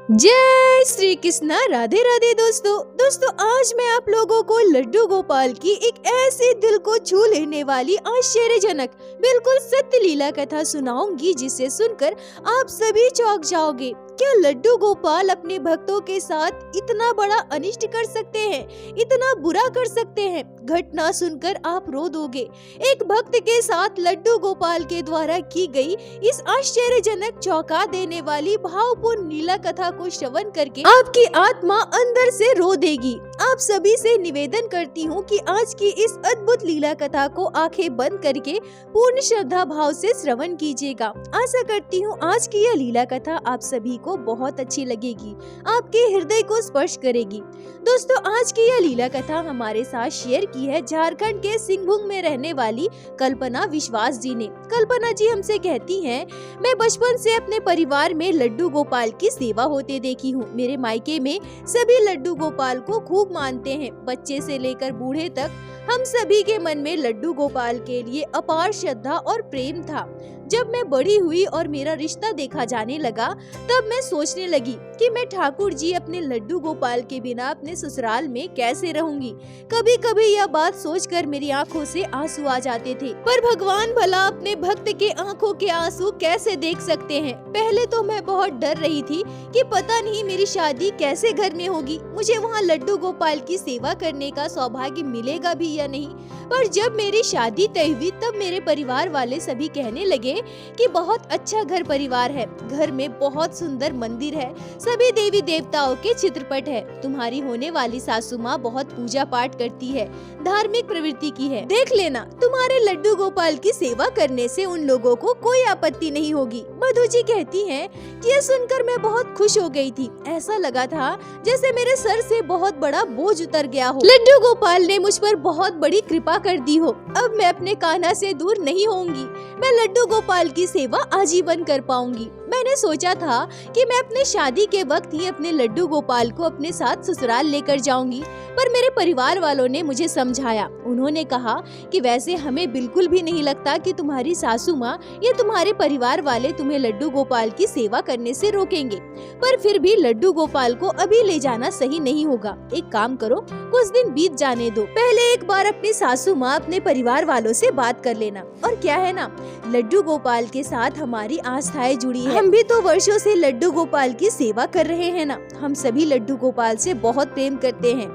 जय श्री कृष्णा। राधे राधे दोस्तों आज मैं आप लोगों को लड्डू गोपाल की एक ऐसी दिल को छू लेने वाली आश्चर्यजनक बिल्कुल सत्य लीला कथा सुनाऊंगी जिसे सुनकर आप सभी चौंक जाओगे। क्या लड्डू गोपाल अपने भक्तों के साथ इतना बड़ा अनिष्ट कर सकते हैं, इतना बुरा कर सकते हैं? घटना सुनकर आप रो दोगे। एक भक्त के साथ लड्डू गोपाल के द्वारा की गई इस आश्चर्यजनक चौंका देने वाली भावपूर्ण लीला कथा को श्रवण करके आपकी आत्मा अंदर से रो देगी। आप सभी से निवेदन करती हूँ कि आज की इस अद्भुत लीला कथा को आंखें बंद करके पूर्ण श्रद्धा भाव से श्रवण कीजिएगा। आशा करती हूँ आज की यह लीला कथा आप सभी को बहुत अच्छी लगेगी, आपके हृदय को स्पर्श करेगी। दोस्तों आज की यह लीला कथा हमारे साथ शेयर की है झारखंड के सिंहभूम में रहने वाली कल्पना विश्वास जी ने। कल्पना जी हमसे कहती हैं, मैं बचपन से अपने परिवार में लड्डू गोपाल की सेवा होते देखी हूँ। मेरे मायके में सभी लड्डू गोपाल को खूब मानते हैं। बच्चे से लेकर बूढ़े तक हम सभी के मन में लड्डू गोपाल के लिए अपार श्रद्धा और प्रेम था। जब मैं बड़ी हुई और मेरा रिश्ता देखा जाने लगा तब मैं सोचने लगी कि मैं ठाकुर जी अपने लड्डू गोपाल के बिना अपने ससुराल में कैसे रहूंगी। कभी कभी यह बात सोचकर मेरी आंखों से आंसू आ जाते थे, पर भगवान भला अपने भक्त के आंखों के आंसू कैसे देख सकते हैं। पहले तो मैं बहुत डर रही थी कि पता नहीं मेरी शादी कैसे घर में होगी, मुझे वहाँ लड्डू गोपाल की सेवा करने का सौभाग्य मिलेगा भी या नहीं। पर जब मेरी शादी तय हुई तब मेरे परिवार वाले सभी कहने लगे कि बहुत अच्छा घर परिवार है, घर में बहुत सुंदर मंदिर है, सभी देवी देवताओं के चित्रपट है, तुम्हारी होने वाली सासू माँ बहुत पूजा पाठ करती है, धार्मिक प्रवृत्ति की है, देख लेना तुम्हारे लड्डू गोपाल की सेवा करने से उन लोगों को कोई आपत्ति नहीं होगी। मधु जी कहती हैं कि यह सुनकर मैं बहुत खुश हो गई थी। ऐसा लगा था जैसे मेरे सर से बहुत बड़ा बोझ उतर गया हो। लड्डू गोपाल ने मुझ पर बहुत बड़ी कृपा कर दी हो। अब मैं अपने कान्हा से दूर नहीं होंगी। मैं लड्डू गोपाल की सेवा आजीवन कर पाऊंगी। मैंने सोचा था कि मैं अपने शादी के वक्त ही अपने लड्डू गोपाल को अपने साथ ससुराल लेकर जाऊंगी, पर मेरे परिवार वालों ने मुझे समझाया। उन्होंने कहा कि वैसे हमें बिल्कुल भी नहीं लगता कि तुम्हारी सासू माँ या तुम्हारे परिवार वाले तुम्हें लड्डू गोपाल की सेवा करने से रोकेंगे, पर फिर भी लड्डू गोपाल को अभी ले जाना सही नहीं होगा। एक काम करो, कुछ दिन बीत जाने दो, पहले एक बार अपनी सासू माँ अपने परिवार वालों से बात कर लेना। और क्या है ना, लड्डू गोपाल के साथ हमारी आस्थाएं जुड़ी है। हम भी तो वर्षों से लड्डू गोपाल की सेवा कर रहे हैं ना। हम सभी लड्डू गोपाल से बहुत प्रेम करते हैं।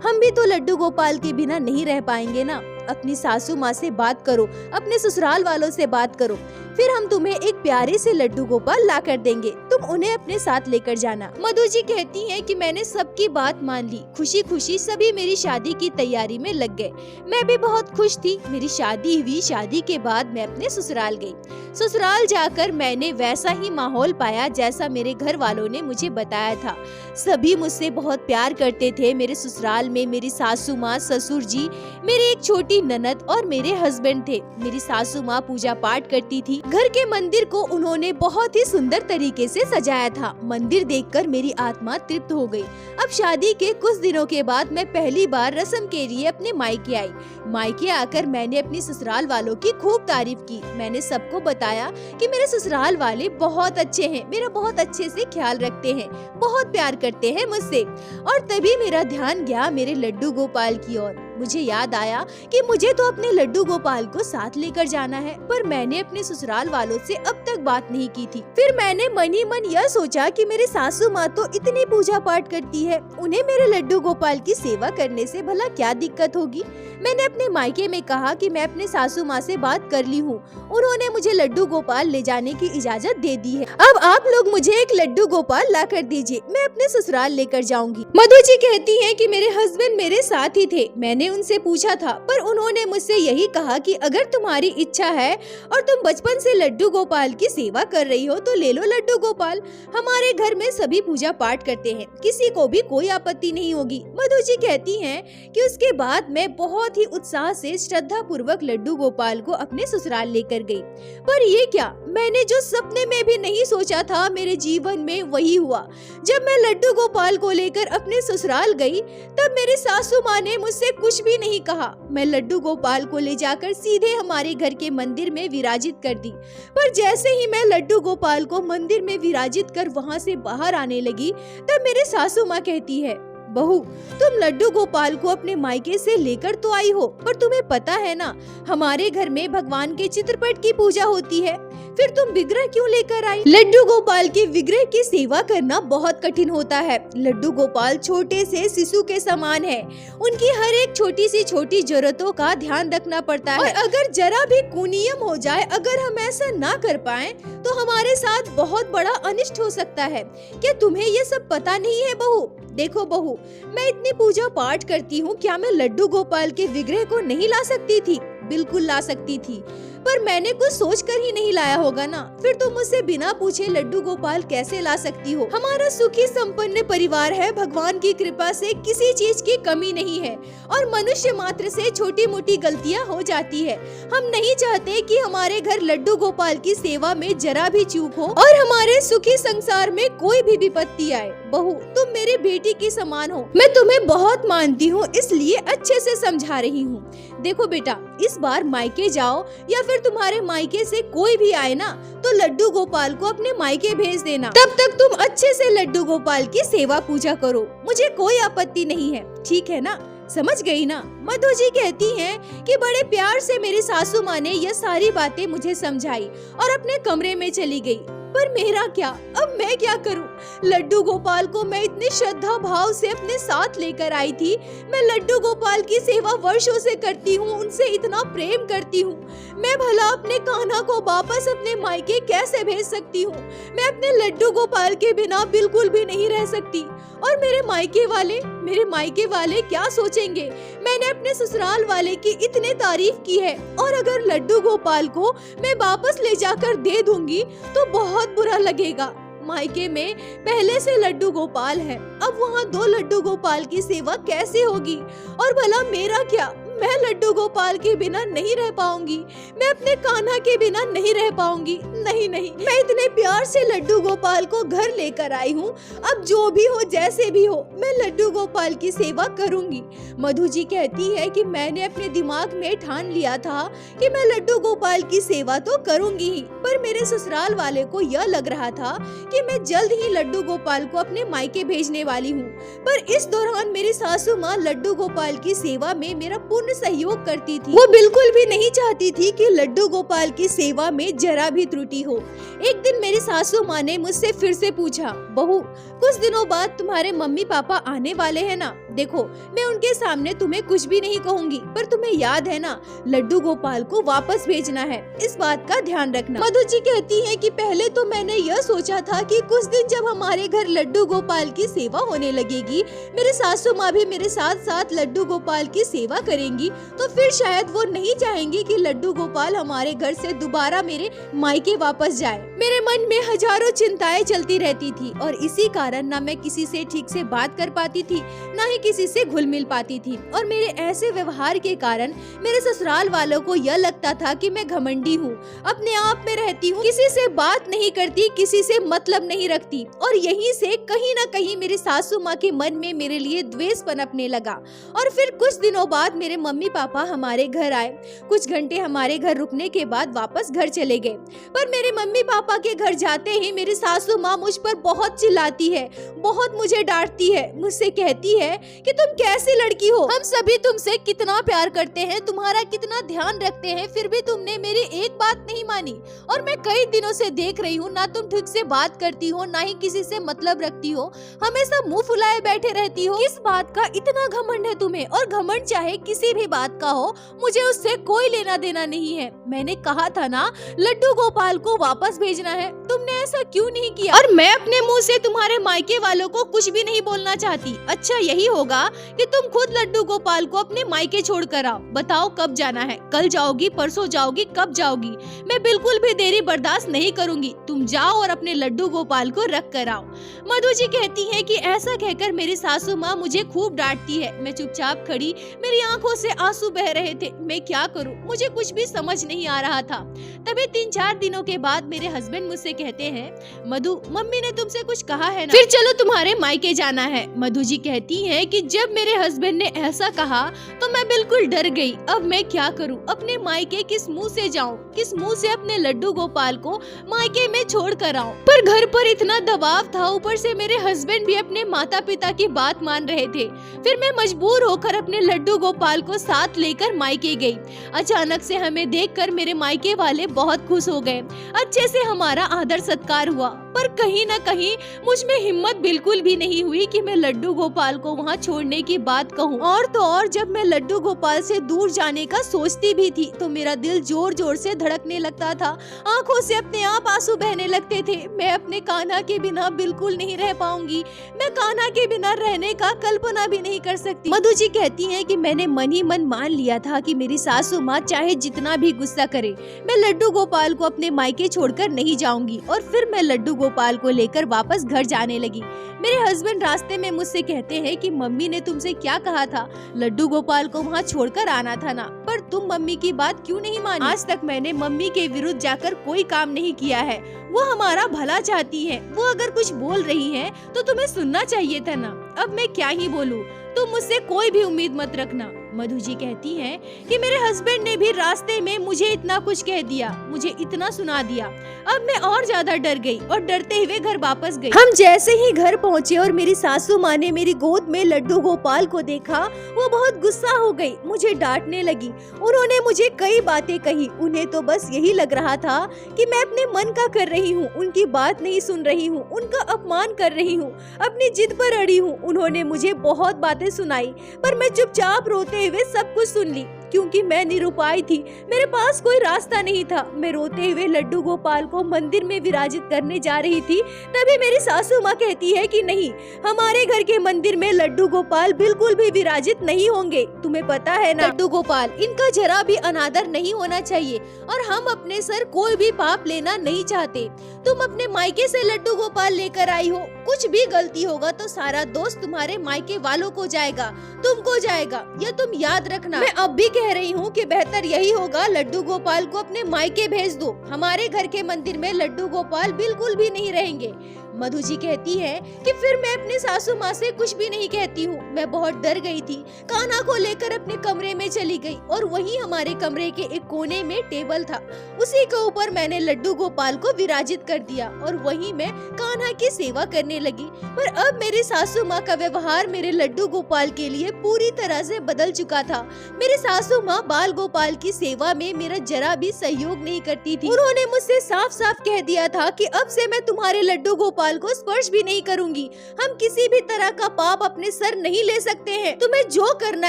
हम भी तो लड्डू गोपाल के बिना नहीं रह पाएंगे ना। अपनी सासू माँ से बात करो, अपने ससुराल वालों से बात करो, फिर हम तुम्हें एक प्यारे से लड्डू गोपाल ला कर देंगे, तुम उन्हें अपने साथ लेकर जाना। मधु जी कहती हैं कि मैंने सबकी बात मान ली। खुशी खुशी सभी मेरी शादी की तैयारी में लग गए। मैं भी बहुत खुश थी। मेरी शादी हुई। शादी के बाद मैं अपने ससुराल गई। ससुराल जाकर मैंने वैसा ही माहौल पाया जैसा मेरे घर वालों ने मुझे बताया था। सभी मुझसे बहुत प्यार करते थे। मेरे ससुराल में मेरी सासू माँ, ससुर जी, मेरी एक छोटी ननद और मेरे हस्बैंड थे। मेरी सासू माँ पूजा पाठ करती थी। घर के मंदिर को उन्होंने बहुत ही सुंदर तरीके से सजाया था। मंदिर देखकर मेरी आत्मा तृप्त हो गई। अब शादी के कुछ दिनों के बाद मैं पहली बार रस्म के लिए अपने मायके आई। मायके आकर मैंने अपनी ससुराल वालों की खूब तारीफ की। मैंने सबको बताया कि मेरे ससुराल वाले बहुत अच्छे हैं, मेरा बहुत अच्छे से ख्याल रखते हैं, बहुत प्यार करते हैं मुझसे। और तभी मेरा ध्यान गया मेरे लड्डू गोपाल की ओर। मुझे याद आया कि मुझे तो अपने लड्डू गोपाल को साथ लेकर जाना है, पर मैंने अपने ससुराल वालों से अब तक बात नहीं की थी। फिर मैंने मन ही मन यह सोचा कि मेरी सासू माँ तो इतनी पूजा पाठ करती है, उन्हें मेरे लड्डू गोपाल की सेवा करने से भला क्या दिक्कत होगी। मैंने अपने मायके में कहा कि मैं अपने सासू माँ से बात कर ली हूँ, उन्होंने मुझे लड्डू गोपाल ले जाने की इजाजत दे दी है। अब आप लोग मुझे एक लड्डू गोपाल ला कर दीजिए, मैं अपने ससुराल लेकर जाऊंगी। मधु जी कहती है कि मेरे हस्बैंड मेरे साथ ही थे। मैंने उनसे पूछा था, पर उन्होंने मुझसे यही कहा कि अगर तुम्हारी इच्छा है और तुम बचपन से लड्डू गोपाल की सेवा कर रही हो तो ले लो लड्डू गोपाल। हमारे घर में सभी पूजा पाठ करते हैं, किसी को भी कोई आपत्ति नहीं होगी। मधु जी कहती हैं कि उसके बाद मैं बहुत ही उत्साह से श्रद्धा पूर्वक लड्डू गोपाल को अपने ससुराल लेकर गई। पर ये क्या, मैंने जो सपने में भी नहीं सोचा था मेरे जीवन में वही हुआ। जब मैं लड्डू गोपाल को लेकर अपने ससुराल गई तब मेरी सासू माँ ने मुझसे कुछ भी नहीं कहा। मैं लड्डू गोपाल को ले जाकर सीधे हमारे घर के मंदिर में विराजित कर दी। पर जैसे ही मैं लड्डू गोपाल को मंदिर में विराजित कर वहाँ से बाहर आने लगी तब मेरी सासू माँ कहती है, बहू तुम लड्डू गोपाल को अपने मायके से लेकर तो आई हो, पर तुम्हें पता है ना हमारे घर में भगवान के चित्रपट की पूजा होती है, फिर तुम विग्रह क्यों लेकर आई? लड्डू गोपाल के विग्रह की सेवा करना बहुत कठिन होता है। लड्डू गोपाल छोटे से शिशु के समान है, उनकी हर एक छोटी सी छोटी जरूरतों का ध्यान रखना पड़ता है। और अगर जरा भी कुनियम हो जाए, अगर हम ऐसा ना कर पाए तो हमारे साथ बहुत बड़ा अनिष्ट हो सकता है। क्या तुम्हें ये सब पता नहीं है बहू? देखो बहू, मैं इतनी पूजा पाठ करती हूँ, क्या मैं लड्डू गोपाल के विग्रह को नहीं ला सकती थी? बिल्कुल ला सकती थी, पर मैंने कुछ सोच कर ही नहीं लाया होगा ना। फिर तुम मुझसे बिना पूछे लड्डू गोपाल कैसे ला सकती हो? हमारा सुखी संपन्न परिवार है, भगवान की कृपा से किसी चीज की कमी नहीं है और मनुष्य मात्र से छोटी मोटी गलतियां हो जाती है। हम नहीं चाहते कि हमारे घर लड्डू गोपाल की सेवा में जरा भी चूक हो और हमारे सुखी संसार में कोई भी विपत्ति आए। बहू तुम मेरी बेटी की समान हो, मैं तुम्हें बहुत मानती हूँ, इसलिए अच्छे से समझा रही हूँ। देखो बेटा, इस बार मायके जाओ या फिर तुम्हारे मायके से कोई भी आए ना तो लड्डू गोपाल को अपने मायके भेज देना। तब तक तुम अच्छे से लड्डू गोपाल की सेवा पूजा करो, मुझे कोई आपत्ति नहीं है, ठीक है ना? समझ गई ना? मधु जी कहती हैं कि बड़े प्यार से मेरी सासू माँ ने यह सारी बातें मुझे समझाई और अपने कमरे में चली गई। पर मेरा क्या, अब मैं क्या करूं? लड्डू गोपाल को मैं इतने श्रद्धा भाव से अपने साथ लेकर आई थी। मैं लड्डू गोपाल की सेवा वर्षों से करती हूँ, उनसे इतना प्रेम करती हूँ। मैं भला अपने कान्हा को वापस अपने मायके कैसे भेज सकती हूँ? मैं अपने लड्डू गोपाल के बिना बिल्कुल भी नहीं रह सकती। और मेरे मायके वाले क्या सोचेंगे? मैंने अपने ससुराल वाले की इतनी तारीफ की है और अगर लड्डू गोपाल को मैं वापस ले जाकर दे दूंगी तो बहुत बुरा लगेगा। मायके में पहले से लड्डू गोपाल है, अब वहाँ 2 लड्डू गोपाल की सेवा कैसे होगी? और भला मेरा क्या, मैं लड्डू गोपाल के बिना नहीं रह पाऊंगी, मैं अपने कान्हा के बिना नहीं रह पाऊंगी। नहीं, मैं इतने प्यार से लड्डू गोपाल को घर लेकर आई हूँ, अब जो भी हो जैसे भी हो मैं लड्डू गोपाल की सेवा करूंगी। मधु जी कहती है कि मैंने अपने दिमाग में ठान लिया था कि मैं लड्डू गोपाल की सेवा तो करूंगी ही, पर मेरे ससुराल वाले को यह लग रहा था कि मैं जल्द ही लड्डू गोपाल को अपने मायके भेजने वाली हूँ। पर इस दौरान मेरी सासू माँ लड्डू गोपाल की सेवा में मेरा पूर्ण सहयोग करती थी। वो बिल्कुल भी नहीं चाहती थी कि लड्डू गोपाल की सेवा में जरा भी त्रुटि हो। एक दिन मेरी सासू माँ ने मुझसे फिर से पूछा, बहू कुछ दिनों बाद तुम्हारे मम्मी पापा आने वाले हैं ना? देखो मैं उनके सामने तुम्हें कुछ भी नहीं कहूँगी, पर तुम्हें याद है ना लड्डू गोपाल को वापस भेजना है, इस बात का ध्यान रखना। मधु जी कहती है कि पहले तो मैंने यह सोचा था कि कुछ दिन जब हमारे घर लड्डू गोपाल की सेवा होने लगेगी, मेरे सासू माँ भी मेरे साथ साथ लड्डू गोपाल की सेवा करेंगी, तो फिर शायद वो नहीं चाहेंगी कि लड्डू गोपाल हमारे घर से दोबारा मेरे मायके वापस जाए। मेरे मन में हजारों चिंताएं चलती रहती थी और इसी कारण ना मैं किसी से ठीक से बात कर पाती थी, ना ही किसी से घुल मिल पाती थी। और मेरे ऐसे व्यवहार के कारण मेरे ससुराल वालों को यह लगता था कि मैं घमंडी हूँ, अपने आप में रहती हूँ, किसी से बात नहीं करती, किसी से मतलब नहीं रखती। और यहीं से कहीं न कहीं मेरी सासू माँ के मन में मेरे लिए द्वेष पनपने लगा। और फिर कुछ दिनों बाद मेरे मम्मी पापा हमारे घर आए। कुछ घंटे हमारे घर रुकने के बाद वापस घर चले गए। पर मेरे मम्मी पापा के घर जाते ही मेरी सासू माँ मुझ पर बहुत चिल्लाती है, बहुत मुझे डांटती है, मुझसे कहती है कि तुम कैसी लड़की हो, हम सभी तुमसे कितना प्यार करते हैं, तुम्हारा कितना ध्यान रखते हैं, फिर भी तुमने मेरी एक बात नहीं मानी। और मैं कई दिनों से देख रही हूँ ना तुम ठीक से बात करती हो, ना ही किसी से मतलब रखती हो, हमेशा मुंह फुलाए बैठे रहती हो। किस बात का इतना घमंड है तुम्हें? और घमंड चाहे किसी भी बात का हो, मुझे उससे कोई लेना देना नहीं है। मैंने कहा था ना लड्डू गोपाल को वापस भेजना है, तुमने ऐसा क्यों नहीं किया? और मैं अपने मुंह से तुम्हारे मायके वालों को कुछ भी नहीं बोलना चाहती। अच्छा यही होगा कि तुम खुद लड्डू गोपाल को अपने मायके छोड़ कर आओ। बताओ कब जाना है, कल जाओगी, परसों जाओगी, कब जाओगी? मैं बिल्कुल भी देरी बर्दाश्त नहीं करूंगी। तुम जाओ और अपने लड्डू गोपाल को रख कर आओ। मधु जी कहती है कि ऐसा कहकर मेरी सासू माँ मुझे खूब डांटती है। मैं चुपचाप खड़ी, मेरी आंखों से आंसू बह रहे थे। मैं क्या करूं, मुझे कुछ भी समझ नहीं आ रहा था। तभी 3-4 दिनों के बाद मेरे हस्बैंड मुझसे कहते हैं, मधु मम्मी ने तुमसे कुछ कहा है ना, फिर चलो तुम्हारे मायके जाना है। मधु जी कहती है कि जब मेरे हस्बैंड ने ऐसा कहा तो मैं बिल्कुल डर गई। अब मैं क्या करूं, अपने मायके किस मुंह से जाऊं, किस मुंह से अपने लड्डू गोपाल को मायके में छोड़ कर आऊं। पर घर पर इतना दबाव था, ऊपर से मेरे हस्बैंड भी अपने माता पिता की बात मान रहे थे। फिर मैं मजबूर होकर अपने लड्डू गोपाल को साथ लेकर मायके गई। अचानक से हमें देखकर मेरे मायके वाले बहुत खुश हो गए। अच्छे से हमारा आदर सत्कार हुआ, पर कहीं न कहीं मुझ में हिम्मत बिल्कुल भी नहीं हुई कि मैं लड्डू गोपाल को वहाँ छोड़ने की बात कहूँ। और तो और जब मैं लड्डू गोपाल से दूर जाने का सोचती भी थी तो मेरा दिल जोर जोर से धड़कने लगता था, आंखों से अपने आप आंसू बहने लगते थे। मैं अपने कान्हा के बिना बिल्कुल नहीं रह पाऊंगी। मैं कान्हा के बिना रहने का कल्पना भी नहीं कर सकती। मधु जी कहती हैं कि मैंने मन ही मन मान लिया था कि मेरी सासू माँ चाहे जितना भी गुस्सा करे, मैं लड्डू गोपाल को अपने मायके छोड़कर नहीं जाऊंगी। और फिर मैं लड्डू गोपाल को लेकर वापस घर जाने लगी। मेरे हस्बैंड रास्ते में मुझसे कहते हैं कि मम्मी ने तुमसे क्या कहा था, लड्डू गोपाल को वहाँ छोड़कर आना था ना, पर तुम मम्मी की बात क्यों नहीं मानी? आज तक मैंने मम्मी के विरुद्ध जाकर कोई काम नहीं किया है। वो हमारा भला चाहती है, वो अगर कुछ बोल रही है तो तुम्हें सुनना चाहिए था ना। अब मैं क्या ही बोलूं, तुम मुझसे कोई भी उम्मीद मत रखना। मधु जी कहती हैं कि मेरे हस्बैंड ने भी रास्ते में मुझे इतना कुछ कह दिया, मुझे इतना सुना दिया। अब मैं और ज्यादा डर गई और डरते हुए घर वापस गई। हम जैसे ही घर पहुँचे और मेरी सासू माँ ने मेरी गोद में लड्डू गोपाल को देखा, वो बहुत गुस्सा हो गई, मुझे डांटने लगी। उन्होंने मुझे कई बातें कही। उन्हें तो बस यही लग रहा था कि मैं अपने मन का कर रही हूँ, उनकी बात नहीं सुन रही हूँ, उनका अपमान कर रही हूँ, अपनी जिद पर अड़ी हूँ। उन्होंने मुझे बहुत बातें सुनाई, पर मैं चुपचाप रोते हुए सब कुछ सुन ली, क्योंकि मैं निरुपाय थी, मेरे पास कोई रास्ता नहीं था। मैं रोते हुए लड्डू गोपाल को मंदिर में विराजित करने जा रही थी, तभी मेरी सासू माँ कहती है कि नहीं, हमारे घर के मंदिर में लड्डू गोपाल बिल्कुल भी विराजित नहीं होंगे। तुम्हें पता है ना लड्डू गोपाल, इनका जरा भी अनादर नहीं होना चाहिए और हम अपने सर कोई भी पाप लेना नहीं चाहते। तुम अपने मायके से लड्डू गोपाल लेकर आई हो, कुछ भी गलती होगा तो सारा दोष तुम्हारे मायके वालों को जाएगा, तुमको जाएगा, यह तुम याद रखना। मैं अब भी कह रही हूँ कि बेहतर यही होगा लड्डू गोपाल को अपने मायके भेज दो। हमारे घर के मंदिर में लड्डू गोपाल बिल्कुल भी नहीं रहेंगे। मधु जी कहती है कि फिर मैं अपनी सासू माँ से कुछ भी नहीं कहती हूँ। मैं बहुत डर गई थी, कान्हा को लेकर अपने कमरे में चली गई और वहीं हमारे कमरे के एक कोने में टेबल था, उसी के ऊपर मैंने लड्डू गोपाल को विराजित कर दिया और वहीं मैं कान्हा की सेवा करने लगी। पर अब मेरी सासू माँ का व्यवहार मेरे लड्डू गोपाल के लिए पूरी तरह से बदल चुका था। मेरी सासू माँ बाल गोपाल की सेवा में मेरा जरा भी सहयोग नहीं करती थी। उन्होंने मुझसे साफ साफ कह दिया था कि अब से मैं तुम्हारे लड्डू गोपाल को स्पर्श भी नहीं करूंगी। हम किसी भी तरह का पाप अपने सर नहीं ले सकते हैं। तुम्हें जो करना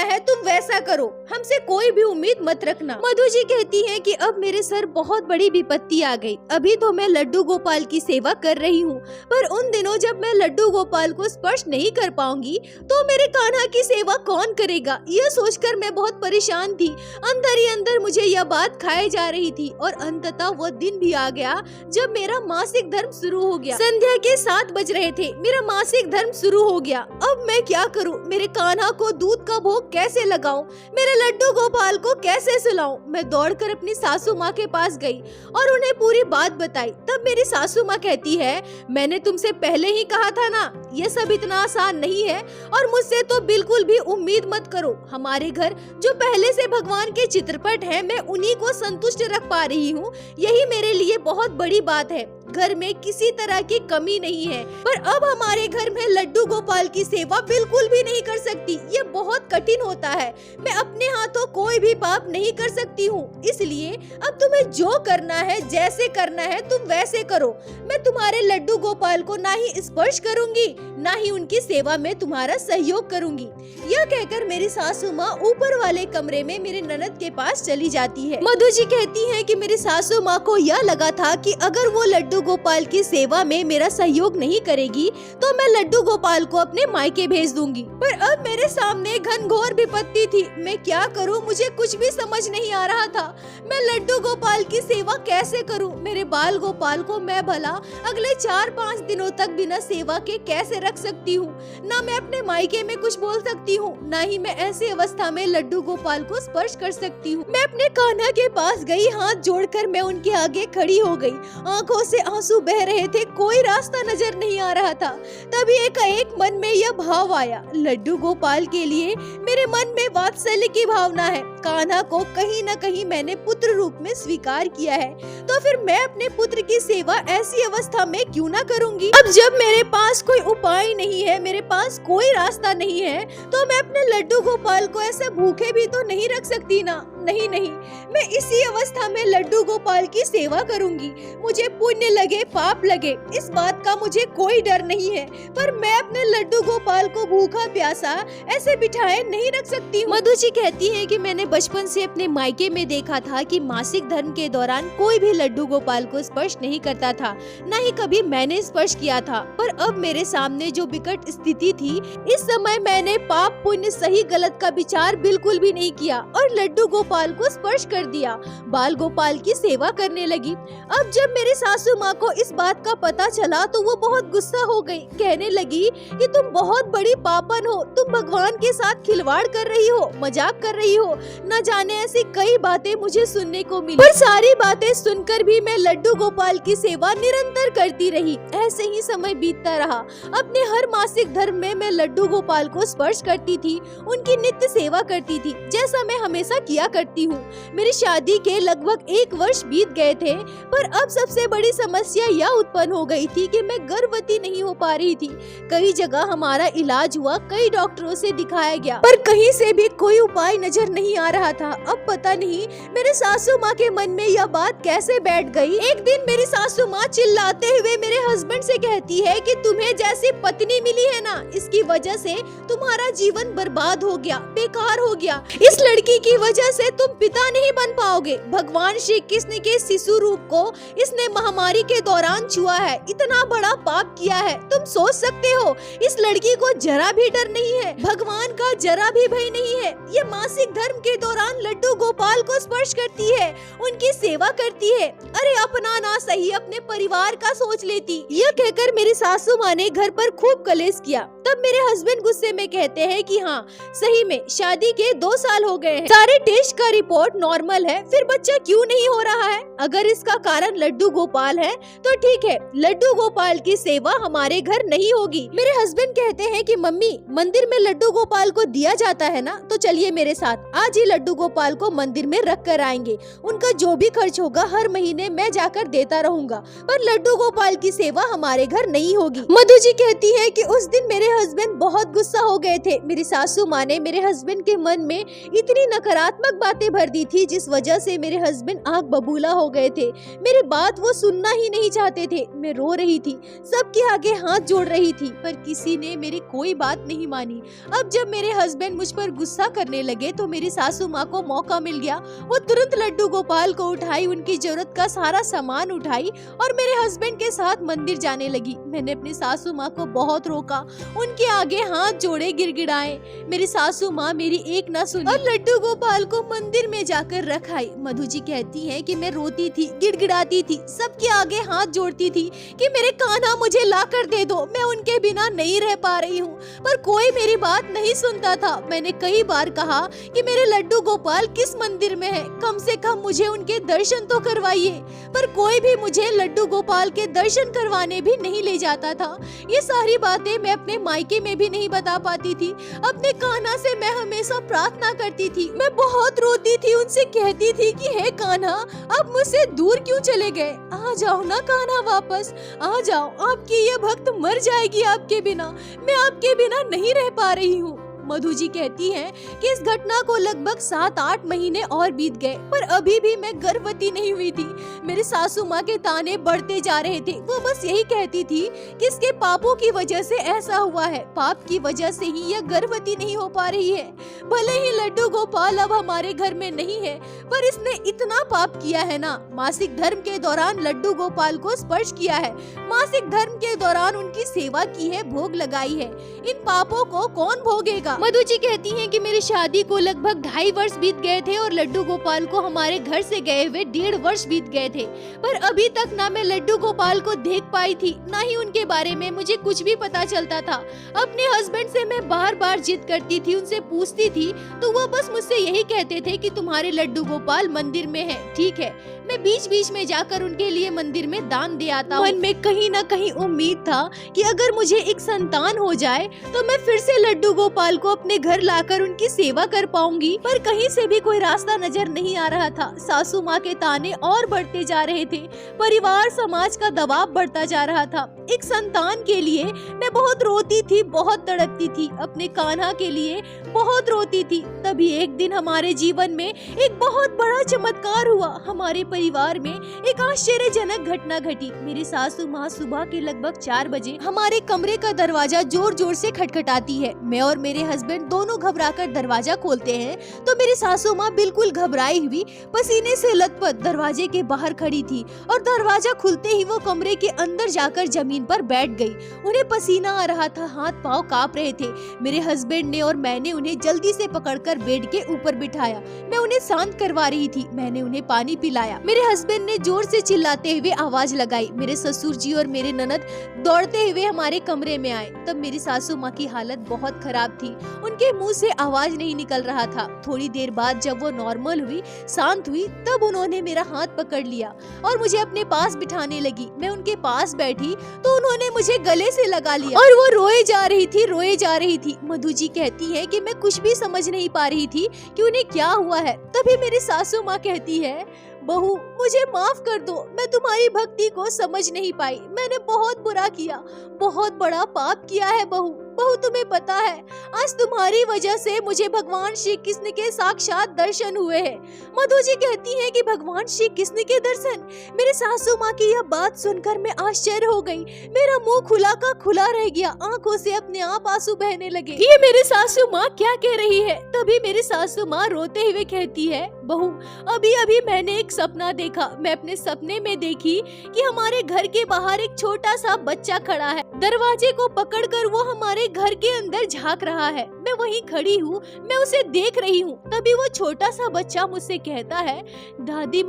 है तुम वैसा करो, हमसे कोई भी उम्मीद मत रखना। मधु जी कहती है कि अब मेरे सर बहुत बड़ी विपत्ति आ गई। अभी तो मैं लड्डू गोपाल की सेवा कर रही हूँ, पर उन दिनों जब मैं लड्डू गोपाल को स्पर्श नहीं कर पाऊंगी तो मेरे कान्हा की सेवा कौन करेगा? यह सोचकर मैं बहुत परेशान थी। अंदर ही अंदर मुझे यह बात खाए जा रही थी और अंततः वो दिन भी आ गया जब मेरा मासिक धर्म शुरू हो गया। संध्या के 7 बज रहे थे, मेरा मासिक धर्म शुरू हो गया। अब मैं क्या करूं? मेरे कान्हा को दूध का भोग कैसे लगाऊं? मेरे लड्डू गोपाल को कैसे सुलाऊं? मैं दौड़कर अपनी सासू माँ के पास गई और उन्हें पूरी बात बताई। तब मेरी सासू माँ कहती है, मैंने तुमसे पहले ही कहा था ना, ये सब इतना आसान नहीं है और मुझसे तो बिल्कुल भी उम्मीद मत करो। हमारे घर जो पहले से भगवान के चित्रपट हैं, मैं उन्हीं को संतुष्ट रख पा रही हूँ, यही मेरे लिए बहुत बड़ी बात है। घर में किसी तरह की कमी नहीं है, पर अब हमारे घर में लड्डू गोपाल की सेवा बिल्कुल भी नहीं कर सकती। ये बहुत बहुत कठिन होता है। मैं अपने हाथों कोई भी पाप नहीं कर सकती हूँ, इसलिए अब तुम्हें जो करना है, जैसे करना है तुम वैसे करो। मैं तुम्हारे लड्डू गोपाल को ना ही स्पर्श करूंगी, ना ही उनकी सेवा में तुम्हारा सहयोग करूंगी। यह कहकर मेरी सासू माँ ऊपर वाले कमरे में मेरे ननद के पास चली जाती है। मधु जी कहती हैं कि मेरी सासू माँ को यह लगा था कि अगर वो लड्डू गोपाल की सेवा में मेरा सहयोग नहीं करेगी तो मैं लड्डू गोपाल को अपने मायके भेज दूंगी। पर अब मेरे सामने घनघोर विपत्ति थी। मैं क्या करूँ, मुझे कुछ भी समझ नहीं आ रहा था। मैं लड्डू गोपाल की सेवा कैसे करूँ? मेरे बाल गोपाल को मैं भला अगले 4-5 दिनों तक बिना सेवा के कैसे रख सकती हूँ? ना मैं अपने मायके में कुछ बोल सकती हूँ, ना ही मैं ऐसी अवस्था में लड्डू गोपाल को स्पर्श कर सकती हूँ। मैं अपने कान्हा के पास गई, हाथ जोड़कर मैं उनके आगे खड़ी हो गई। आंखों से आंसू बह रहे थे, कोई रास्ता नजर नहीं आ रहा था। तभी एकाएक मन में यह भाव आया, लड्डू गोपाल के लिए मेरे मन में वात्सल्य की भावना है। कान्हा को कहीं न कहीं मैंने पुत्र रूप में स्वीकार किया है, तो फिर मैं अपने पुत्र की सेवा ऐसी अवस्था में क्यों ना करूंगी? अब जब मेरे पास कोई उपाय नहीं है, मेरे पास कोई रास्ता नहीं है, तो मैं अपने लड्डू गोपाल को ऐसे भूखे भी तो नहीं रख सकती ना। नहीं नहीं, मैं इसी अवस्था में लड्डू गोपाल की सेवा करूंगी। मुझे पुण्य लगे पाप लगे, इस बात का मुझे कोई डर नहीं है, पर मैं अपने लड्डू गोपाल को भूखा प्यासा ऐसे बिठाए नहीं रख सकती हूँ। मधु जी कहती है कि मैंने बचपन से अपने मायके में देखा था कि मासिक धर्म के दौरान कोई भी लड्डू गोपाल को स्पर्श नहीं करता था, न ही कभी मैंने स्पर्श किया था। पर अब मेरे सामने जो विकट स्थिति थी, इस समय मैंने पाप पुण्य सही गलत का विचार बिल्कुल भी नहीं किया और लड्डू गोपाल को स्पर्श कर दिया। बाल गोपाल की सेवा करने लगी। अब जब मेरी सासू माँ को इस बात का पता चला तो वो बहुत गुस्सा हो गई। कहने लगी कि तुम बहुत बड़ी पापन हो, तुम भगवान के साथ खिलवाड़ कर रही हो, मजाक कर रही हो। न जाने ऐसी कई बातें मुझे सुनने को मिली, पर सारी बातें सुनकर भी मैं लड्डू गोपाल की सेवा निरंतर करती रही। ऐसे ही समय बीतता रहा। अपने हर मासिक धर्म में मैं लड्डू गोपाल को स्पर्श करती थी, उनकी नित्य सेवा करती थी, जैसा मैं हमेशा किया करती हूँ। मेरी शादी के लगभग 1 वर्ष बीत गए थे, पर अब सबसे बड़ी समस्या यह उत्पन्न हो गई थी कि मैं गर्भवती नहीं हो पा रही थी। कई जगह हमारा इलाज हुआ, कई डॉक्टरों से दिखाया गया, पर कहीं से भी कोई उपाय नजर नहीं आ रहा था। अब पता नहीं मेरे सासू माँ के मन में यह बात कैसे बैठ गई। एक दिन मेरी सासू माँ चिल्लाते हुए मेरे हस्बैंड से कहती है कि तुम्हें जैसी पत्नी मिली है ना, इसकी वजह से तुम्हारा जीवन बर्बाद हो गया, बेकार हो गया। इस लड़की की वजह से तुम पिता नहीं बन पाओगे। भगवान श्री कृष्ण के शिशु रूप को इसने महामारी के दौरान छुआ है, इतना बड़ा पाप किया है। तुम सोच सकते हो इस लड़की को जरा भी डर नहीं है, भगवान का जरा भी भय नहीं है। ये मासिक धर्म के दौरान लड्डू गोपाल को स्पर्श करती है, उनकी सेवा करती है। अरे अपना ना सही अपने परिवार का सोच लेती। यह कहकर मेरी सासू माँ ने घर पर खूब कलेश किया। तब मेरे हस्बैंड गुस्से में कहते हैं कि हाँ सही में शादी के 2 साल हो गए हैं, सारे टेस्ट का रिपोर्ट नॉर्मल है, फिर बच्चा क्यों नहीं हो रहा है? अगर इसका कारण लड्डू गोपाल है तो ठीक है, लड्डू गोपाल की सेवा हमारे घर नहीं होगी। मेरे हस्बैंड कहते हैं कि मम्मी मंदिर में लड्डू गोपाल को दिया जाता है ना, तो चलिए मेरे साथ, आज ही लड्डू गोपाल को मंदिर में रख कर आएंगे। उनका जो भी खर्च होगा हर महीने मैं जाकर देता रहूंगा, पर लड्डू गोपाल की सेवा हमारे घर नहीं होगी। मधु जी कहती है कि उस दिन मेरे हस्बैंड बहुत गुस्सा हो गए थे। मेरी सासू माँ ने मेरे हस्बैंड के मन में इतनी नकारात्मक बातें भर दी थी, जिस वजह से मेरे हस्बैंड आंख बबूला हो गए थे। मेरी बात वो सुनना ही नहीं चाहते थे। मैं रो रही थी, सबके आगे हाथ जोड़ रही थी, पर किसी ने मेरी कोई बात नहीं मानी। अब जब मेरे हस्बैंड मुझ पर गुस्सा करने लगे तो मेरी सासू माँ को मौका मिल गया। वो तुरंत लड्डू गोपाल को उठाई, उनकी जरूरत का सारा सामान उठाई और मेरे हस्बैंड के साथ मंदिर जाने लगी। मैंने अपनी सासू माँ को बहुत रोका, उनके आगे हाथ जोड़े, गिड़गिड़ाए। मेरी सासू माँ मेरी एक ना सुनी और लड्डू गोपाल को मंदिर में जाकर रख आई। मधु जी कहती है कि मैं रोती थी, गिड़गिड़ाती थी, सबके आगे हाथ जोड़ती थी कि मेरे कान्हा मुझे ला कर दे दो, मैं उनके बिना नहीं रह पा रही हूँ, पर कोई मेरी बात नहीं सुनता था। मैंने कई बार कहा कि मेरे लड्डू गोपाल किस मंदिर में है, कम से कम मुझे उनके दर्शन तो करवाइए, पर कोई भी मुझे लड्डू गोपाल के दर्शन करवाने भी नहीं ले जाता था। ये सारी बातें मैं अपने मायके में भी नहीं बता पाती थी। अपने कान्हा से मैं हमेशा प्रार्थना करती थी, मैं बहुत रोती थी, उनसे कहती थी कि हे कान्हा आप मुझसे दूर क्यों चले गए, आ जाओ ना कान्हा, वापस आ जाओ, आपकी ये भक्त मर जाएगी आपके बिना, मैं आपके बिना नहीं रह पा रही हूँ। मधु जी कहती हैं कि इस घटना को लगभग 7-8 महीने और बीत गए, पर अभी भी मैं गर्भवती नहीं हुई थी। मेरी सासू माँ के ताने बढ़ते जा रहे थे। वो बस यही कहती थी कि इसके पापों की वजह से ऐसा हुआ है, पाप की वजह से ही यह गर्भवती नहीं हो पा रही है। भले ही लड्डू गोपाल अब हमारे घर में नहीं है, पर इसने इतना पाप किया है ना। मासिक धर्म के दौरान लड्डू गोपाल को स्पर्श किया है, मासिक धर्म के दौरान उनकी सेवा की है, भोग लगाई है। इन पापों को कौन भोगेगा? मधु जी कहती हैं कि मेरी शादी को लगभग 2.5 वर्ष बीत गए थे और लड्डू गोपाल को हमारे घर से गए हुए 1.5 वर्ष बीत गए थे, पर अभी तक ना मैं लड्डू गोपाल को देख पाई थी, ना ही उनके बारे में मुझे कुछ भी पता चलता था। अपने हस्बैंड से मैं बार-बार जिद करती थी, उनसे पूछती थी, तो वो बस मुझसे यही कहते थे कि तुम्हारे लड्डू गोपाल मंदिर में है। ठीक है, मैं बीच-बीच में जाकर उनके लिए मंदिर में दान दे आता हूँ। मन में कहीं न कहीं उम्मीद था कि अगर मुझे एक संतान हो जाए तो मैं फिर से लड्डू गोपाल को अपने घर लाकर उनकी सेवा कर पाऊंगी, पर कहीं से भी कोई रास्ता नजर नहीं आ रहा था। सासू माँ के ताने और बढ़ते जा रहे थे, परिवार समाज का दबाव बढ़ता जा रहा था। एक संतान के लिए मैं बहुत रोती थी, बहुत तड़पती थी, अपने कान्हा के लिए बहुत रोती थी। तभी एक दिन हमारे जीवन में एक बहुत बड़ा चमत्कार हुआ। हमारे परिवार में एक आश्चर्यजनक घटना घटी। मेरी सासू माँ सुबह के लगभग 4 बजे हमारे कमरे का दरवाजा जोर जोर से खटखटाती है। मैं और मेरे हस्बैंड दोनों घबराकर दरवाजा खोलते हैं तो मेरी सासू माँ बिल्कुल घबराई हुई, पसीने से लथपथ दरवाजे के बाहर खड़ी थी और दरवाजा खुलते ही वो कमरे के अंदर जाकर जमीन पर बैठ गई। उन्हें पसीना आ रहा था, हाथ पाँव कांप रहे थे। मेरे हस्बैंड ने और मैंने उन्हें जल्दी से पकड़कर बेड के ऊपर बिठाया। मैं उन्हें शांत करवा रही थी। मैंने उन्हें पानी पिलाया। मेरे हस्बैंड ने जोर से चिल्लाते हुए आवाज लगाई। मेरे ससुर जी और मेरे ननद दौड़ते हुए हमारे कमरे में आए। तब मेरी सासू माँ की हालत बहुत खराब थी, उनके मुंह से आवाज नहीं निकल रहा था। थोड़ी देर बाद जब वो नॉर्मल हुई, शांत हुई, तब उन्होंने मेरा हाथ पकड़ लिया और मुझे अपने पास बिठाने लगी। मैं उनके पास बैठी तो उन्होंने मुझे गले से लगा लिया और वो रोए जा रही थी। मधु जी कहती है कि मैं कुछ भी समझ नहीं पा रही थी कि उन्हें क्या हुआ है। तभी मेरी सासू माँ कहती है, बहू मुझे माफ कर दो, मैं तुम्हारी भक्ति को समझ नहीं पाई। मैंने बहुत बुरा किया, बहुत बड़ा पाप किया है बहू। तुम्हें पता है आज तुम्हारी वजह से मुझे भगवान श्री कृष्ण के साक्षात दर्शन हुए हैं। मधु जी कहती हैं कि भगवान श्री कृष्ण के दर्शन। मेरे सासू माँ की यह बात सुनकर मैं आश्चर्य हो गई। मेरा मुंह खुला का खुला रह गया, आंखों से अपने आप आंसू बहने लगे। ये मेरे सासू माँ क्या कह रही है? तभी मेरी सासू माँ रोते हुए कहती है, बहू अभी अभी मैंने एक सपना देखा। मैं अपने सपने में देखी कि हमारे घर के बाहर एक छोटा सा बच्चा खड़ा है, दरवाजे को पकड़कर वो हमारे घर के अंदर झांक रहा है। मैं वहीं खड़ी हूँ, मैं उसे देख रही हूँ। तभी वो छोटा सा बच्चा मुझसे कहता है, दादी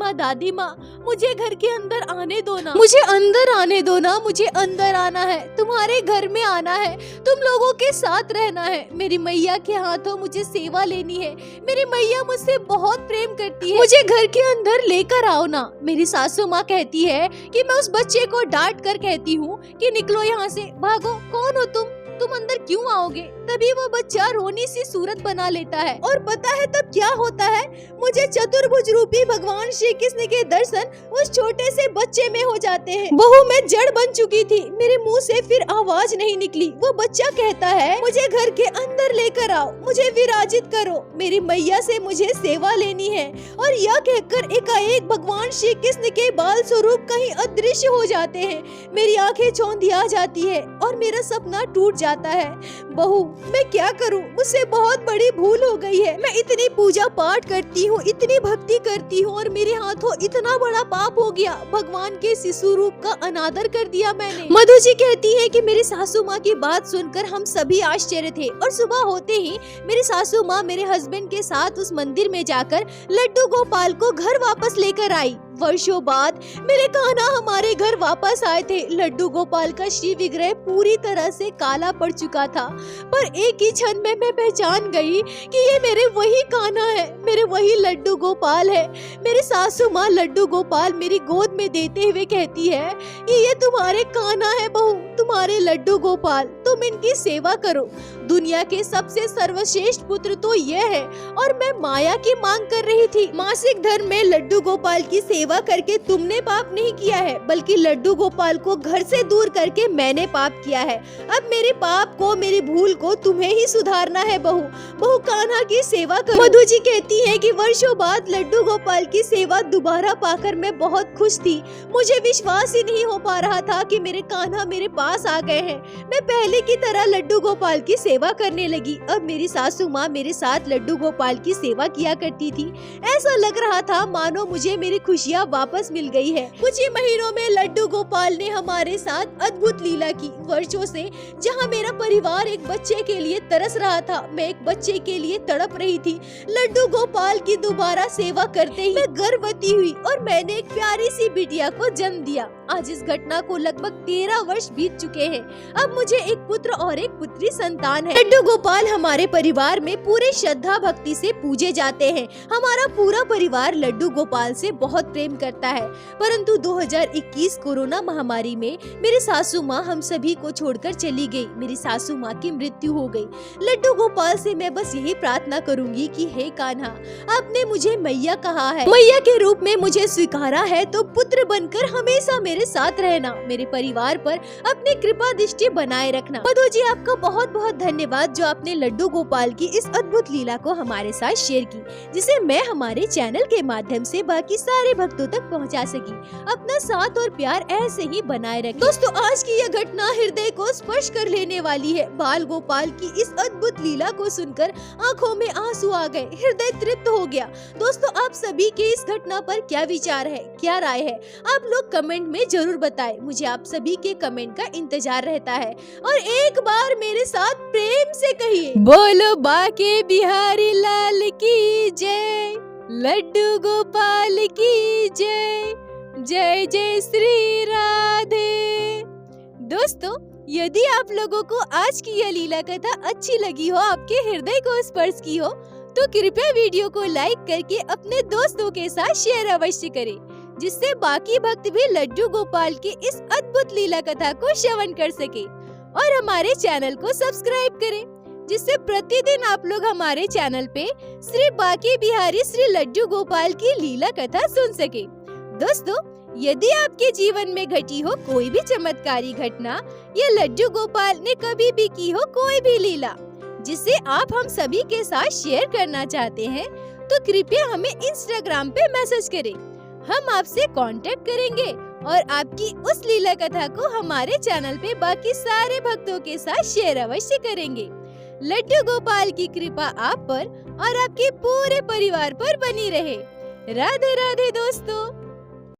माँ मुझे घर के अंदर आने दो ना, मुझे अंदर आने दो ना, मुझे अंदर आना है, तुम्हारे घर में आना है, तुम लोगों के साथ रहना है। मेरी मैया के हाथों मुझे सेवा लेनी है। मेरी मैया मुझसे बहुत प्रेम करती है, मुझे घर के अंदर लेकर आओ ना। मेरी सासू माँ कहती है कि मैं उस बच्चे को डांट कर कहती हूँ कि निकलो यहाँ से, भागो, कौन हो तुम अंदर क्यों आओगे? तभी वो बच्चा रोनी सी सूरत बना लेता है और पता है तब क्या होता है? मुझे चतुर्भुज रूपी भगवान श्री कृष्ण के दर्शन उस छोटे से बच्चे में हो जाते हैं। बहू मैं जड़ बन चुकी थी, मेरे मुंह से फिर आवाज नहीं निकली। वो बच्चा कहता है, मुझे घर के अंदर लेकर आओ, मुझे विराजित करो, मेरी मैया से मुझे सेवा लेनी है। और यह कहकर एकाएक भगवान श्री कृष्ण के बाल स्वरूप कहीं अदृश्य हो जाते हैं। मेरी आंखें चौंधिया जाती है और मेरा सपना टूट जाता है। बहू मैं क्या करूं? मुझसे बहुत बड़ी भूल हो गई है। मैं इतनी पूजा पाठ करती हूँ, इतनी भक्ति करती हूँ और मेरे हाथों इतना बड़ा पाप हो गया। भगवान के शिशु रूप का अनादर कर दिया मैंने। मधु जी कहती है कि मेरी सासू माँ की बात सुनकर हम सभी आश्चर्य थे और सुबह होते ही मेरी सासू माँ मेरे हस्बैंड के साथ उस मंदिर में जाकर लड्डू गोपाल को घर वापस लेकर आई। वर्षों बाद मेरे कान्हा हमारे घर वापस आए थे। लड्डू गोपाल का श्री विग्रह पूरी तरह से काला पड़ चुका था, पर एक ही क्षण में मैं पहचान गई कि ये मेरे वही कान्हा है, मेरे वही लड्डू गोपाल है। मेरी सासू माँ लड्डू गोपाल मेरी गोद में देते हुए कहती है कि ये तुम्हारे कान्हा है बहू, तुम्हारे लड्डू गोपाल। तुम इनकी सेवा करो। दुनिया के सबसे सर्वश्रेष्ठ पुत्र तो ये है। और मैं माया की मांग कर रही थी। मासिक धर्म में लड्डू गोपाल की सेवा करके तुमने पाप नहीं किया है, बल्कि लड्डू गोपाल को घर से दूर करके मैंने पाप किया है। अब मेरे पाप को, मेरी भूल को तुम्हें ही सुधारना है बहू। बहू कान्हा की सेवा करो। मधु जी कहती है कि वर्षों बाद लड्डू गोपाल की सेवा दोबारा पाकर मैं बहुत खुश थी। मुझे विश्वास ही नहीं हो पा रहा था कि मेरे कान्हा मेरे पास आ गए हैं। मैं पहले की तरह लड्डू गोपाल की सेवा करने लगी। अब मेरी सासू माँ मेरे साथ लड्डू गोपाल की सेवा किया करती थी। ऐसा लग रहा था मानो मुझे मेरी खुशियाँ वापस मिल गई है। कुछ ही महीनों में लड्डू गोपाल ने हमारे साथ अद्भुत लीला की। वर्षों से जहाँ मेरा परिवार एक बच्चे के लिए तरस रहा था, मैं एक बच्चे के लिए तड़प रही थी। लड्डू गोपाल की दोबारा सेवा करते ही मैं गर्भवती हुई और मैंने एक प्यारी सी बिटिया को जन्म दिया। आज इस घटना को लगभग 13 वर्ष बीत चुके हैं। अब मुझे एक पुत्र और एक पुत्री संतान है। लड्डू गोपाल हमारे परिवार में पूरे श्रद्धा भक्ति से पूजे जाते हैं। हमारा पूरा परिवार लड्डू गोपाल से बहुत प्रेम करता है। परंतु 2021 कोरोना महामारी में मेरी सासू माँ हम सभी को छोड़कर चली गई। मेरी सासू माँ की मृत्यु हो गई। लड्डू गोपाल से मैं बस यही प्रार्थना करूंगी कि हे कान्हा, आपने मुझे मैया कहा है, मैया के रूप में मुझे स्वीकारा है, तो पुत्र बनकर हमेशा मेरे साथ रहना। मेरे परिवार पर अपनी कृपा दृष्टि बनाए रखना। मधु जी, आपका बहुत बहुत धन्यवाद जो आपने लड्डू गोपाल की इस अद्भुत लीला को हमारे साथ शेयर की, जिसे मैं हमारे चैनल के माध्यम से बाकी सारे भक्तों तक पहुंचा सकी। अपना साथ और प्यार ऐसे ही बनाए रखें। दोस्तों, आज की यह घटना हृदय को स्पर्श कर लेने वाली है। बाल गोपाल की इस अद्भुत लीला को सुनकर आंखों में आंसू आ गए, हृदय तृप्त हो गया। दोस्तों, आप सभी के इस घटना पर क्या विचार है, क्या राय है, आप लोग कमेंट में जरूर बताएं। मुझे आप सभी के कमेंट का इंतजार रहता है। और एक बार मेरे साथ प्रेम से कहिए, बोलो बाके बिहारी लाल की जय, लड्डू गोपाल की जय, जय जय श्री राधे। दोस्तों, यदि आप लोगों को आज की यह लीला कथा अच्छी लगी हो, आपके हृदय को स्पर्श की हो, तो कृपया वीडियो को लाइक करके अपने दोस्तों के साथ शेयर अवश्य करें, जिससे बाकी भक्त भी लड्डू गोपाल की इस अद्भुत लीला कथा को श्रवण कर सके। और हमारे चैनल को सब्सक्राइब करें, जिससे प्रतिदिन आप लोग हमारे चैनल पे श्री बाके बिहारी श्री लड्डू गोपाल की लीला कथा सुन सके। दोस्तों, यदि आपके जीवन में घटी हो कोई भी चमत्कारी घटना या लड्डू गोपाल ने कभी भी की हो कोई भी लीला, जिसे आप हम सभी के साथ शेयर करना चाहते हैं, तो कृपया हमें इंस्टाग्राम पे मैसेज करें। हम आपसे कांटेक्ट करेंगे और आपकी उस लीला कथा को हमारे चैनल पे बाकी सारे भक्तों के साथ शेयर अवश्य करेंगे। लड्डू गोपाल की कृपा आप पर और आपके पूरे परिवार पर बनी रहे। राधे राधे दोस्तों।